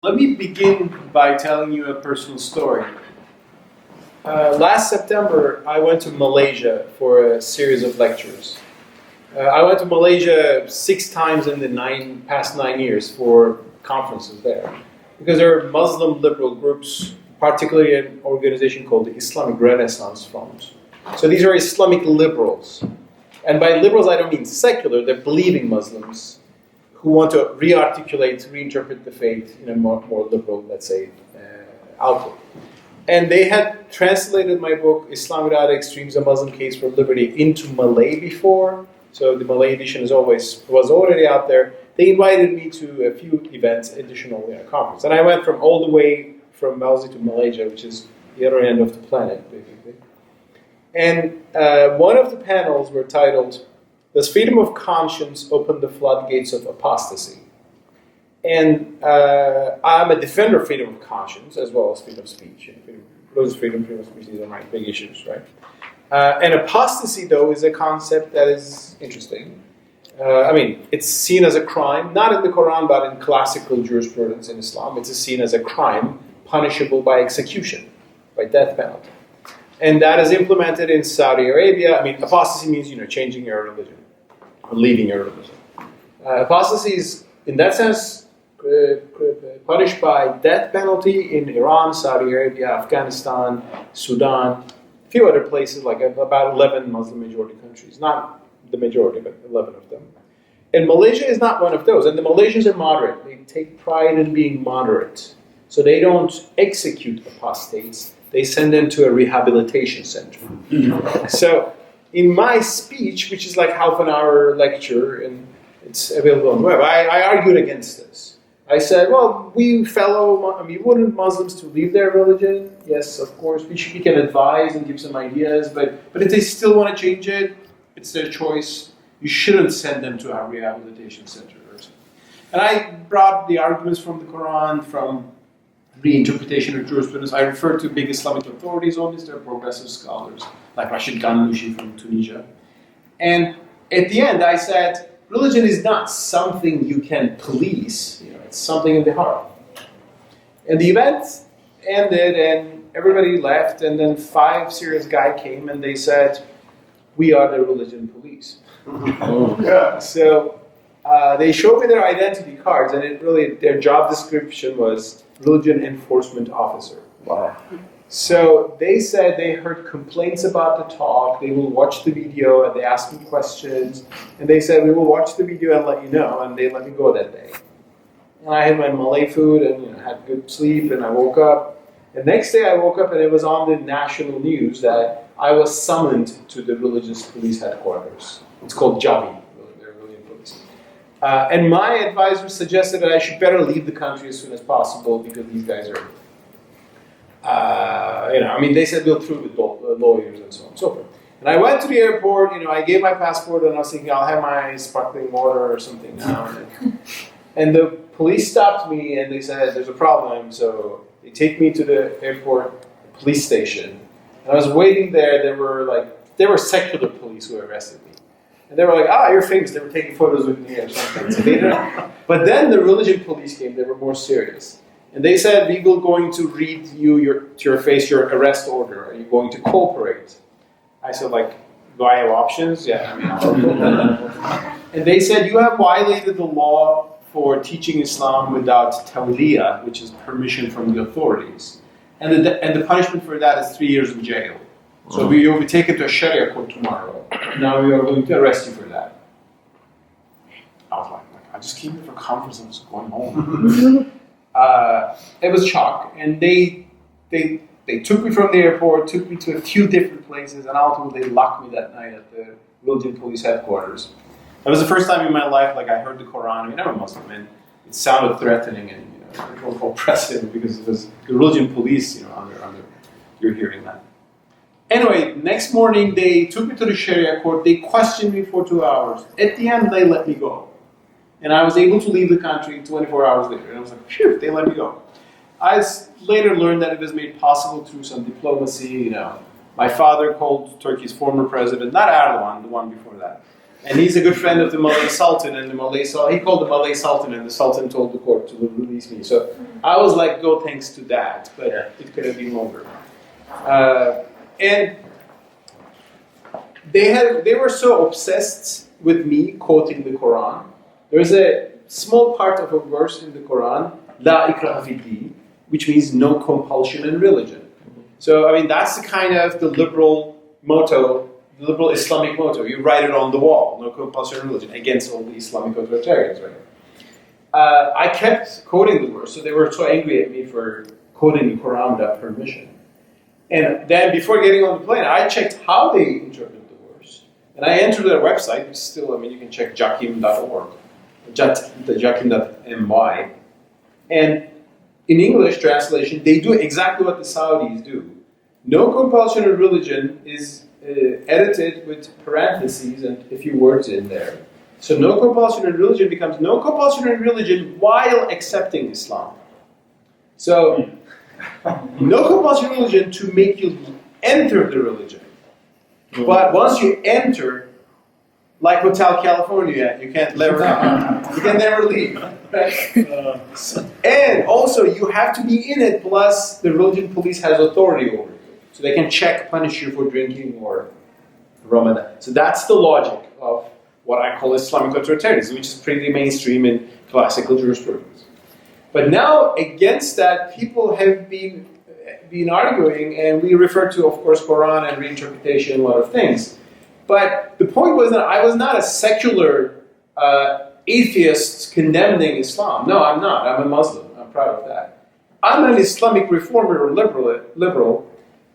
Let me begin by telling you a personal story. Last September, I went to Malaysia for a series of lectures. I went to Malaysia 6 times in the past 9 years for conferences there. Because there are Muslim liberal groups, particularly an organization called the Islamic Renaissance Front. So these are Islamic liberals. And by liberals, I don't mean secular, they're believing Muslims who want to re-articulate, reinterpret the faith in a more liberal, let's say, outlook. And they had translated my book, Islam Without Extremes, A Muslim Case for Liberty, into Malay before. So the Malay edition was already out there. They invited me to a few events additionally at a conference. And I went from all the way from Malaysia to Malaysia, which is the other end of the planet, basically. And one of the panels were titled, Does Freedom of Conscience Open the Floodgates of Apostasy? And I'm a defender of freedom of conscience as well as freedom of speech. Religious freedom, freedom of speech, these are my big issues, right? And apostasy, though, is a concept that is interesting. It's seen as a crime, not in the Quran, but in classical jurisprudence in Islam. It's seen as a crime punishable by execution, by death penalty. And that is implemented in Saudi Arabia. Apostasy means, changing your religion, or leaving your religion. Apostasy is, in that sense, punished by death penalty in Iran, Saudi Arabia, Afghanistan, Sudan, a few other places, like about 11 Muslim majority countries. Not the majority, but 11 of them. And Malaysia is not one of those. And the Malaysians are moderate. They take pride in being moderate. So they don't execute apostates. They send them to a rehabilitation center. So in my speech, which is like half an hour lecture, and it's available on the web, I argued against this. I said, well, we wouldn't Muslims to leave their religion? Yes, of course. We can advise and give some ideas, but if they still want to change it, it's their choice. You shouldn't send them to a rehabilitation center or something. And I brought the arguments from the Quran, from reinterpretation of jurisprudence. I refer to big Islamic authorities on this. They're progressive scholars, like Rashid Ghanouchi from Tunisia. And at the end, I said, religion is not something you can police. It's something in the heart. And the event ended, and everybody left. And then 5 serious guys came, and they said, "We are the religion police." So they showed me their identity cards, and their job description was religion enforcement officer. Wow. So they said they heard complaints about the talk, they will watch the video, and they asked me questions, and they said, we will watch the video and let you know, and they let me go that day. And I had my Malay food, and had good sleep, and I woke up. The next day I woke up, and it was on the national news that I was summoned to the religious police headquarters. It's called Javi. And my advisor suggested that I should better leave the country as soon as possible because these guys are, they said we'll prove with lawyers and so on and so forth. And I went to the airport, I gave my passport and I was thinking I'll have my sparkling water or something now. And the police stopped me and they said there's a problem. So they take me to the airport police station. And I was waiting there. There were secular police who arrested me. And they were like, you're famous. They were taking photos with me or something. So but then the religion police came. They were more serious. And they said, we will going to read to your face your arrest order. Are you going to cooperate? I said, do I have options? Yeah, And they said, you have violated the law for teaching Islam without tawliyah, which is permission from the authorities. And the punishment for that is 3 years in jail. So we will be taken to a Sharia court tomorrow. Now we are going to arrest you for that. I was like, I just came here for a conference and I'm just going home. It was shock. And they took me from the airport, took me to a few different places, and ultimately they locked me that night at the religion police headquarters. That was the first time in my life I heard the Quran. I'm a Muslim, and it sounded threatening and oppressive because it was the religion police, under you're hearing that. Anyway, next morning they took me to the Sharia court. They questioned me for 2 hours. At the end, they let me go. And I was able to leave the country 24 hours later. And I was like, phew, they let me go. I later learned that it was made possible through some diplomacy. My father called Turkey's former president, not Erdogan, the one before that, And he's a good friend of the Malay Sultan, and he called the Malay Sultan, and the Sultan told the court to release me. So I was like, go thanks to that, but it could have been longer. And they were so obsessed with me quoting the Quran. There's a small part of a verse in the Quran, La ikraha fid din, which means no compulsion in religion. So, I mean, that's the kind of the liberal motto, the liberal Islamic motto. You write it on the wall, no compulsion in religion, against all the Islamic authoritarians, right? I kept quoting the verse, so they were so angry at me for quoting the Quran without permission. And then before getting on the plane, I checked how they interpret the verse. And I entered their website, which is still, I mean, you can check jakim.org, jakim.my. And in English translation, they do exactly what the Saudis do. No compulsion in religion is edited with parentheses and a few words in there. So no compulsion in religion becomes no compulsion in religion while accepting Islam. So no compulsion in religion to make you enter the religion. But once you enter, like Hotel California, you can never leave. Right? And also, you have to be in it, plus the religion police has authority over you. So they can punish you for drinking or Ramadan. So that's the logic of what I call Islamic authoritarianism, which is pretty mainstream in classical jurisprudence. But now, against that, people have been arguing, and we refer to, of course, Quran and reinterpretation and a lot of things. But the point was that I was not a secular atheist condemning Islam. No, I'm not. I'm a Muslim. I'm proud of that. I'm an Islamic reformer or liberal,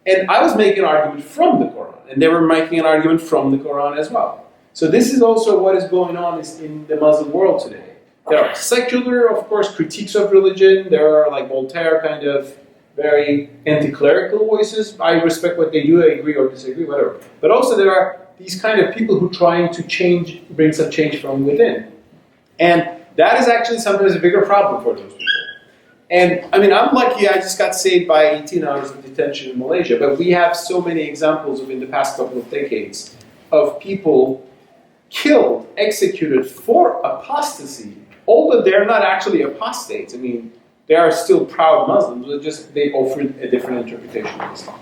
and I was making an argument from the Quran, and they were making an argument from the Quran as well. So this is also what is going on in the Muslim world today. There are secular, of course, critiques of religion. There are, like Voltaire, kind of very anti-clerical voices. I respect what they do. I agree or disagree, whatever. But also there are these kind of people who are trying to bring some change from within. And that is actually sometimes a bigger problem for those people. And I mean, I'm lucky I just got saved by 18 hours of detention in Malaysia, but we have so many examples in the past couple of decades of people killed, executed for apostasy, although they're not actually apostates. I mean, they are still proud Muslims, but they offered a different interpretation of Islam.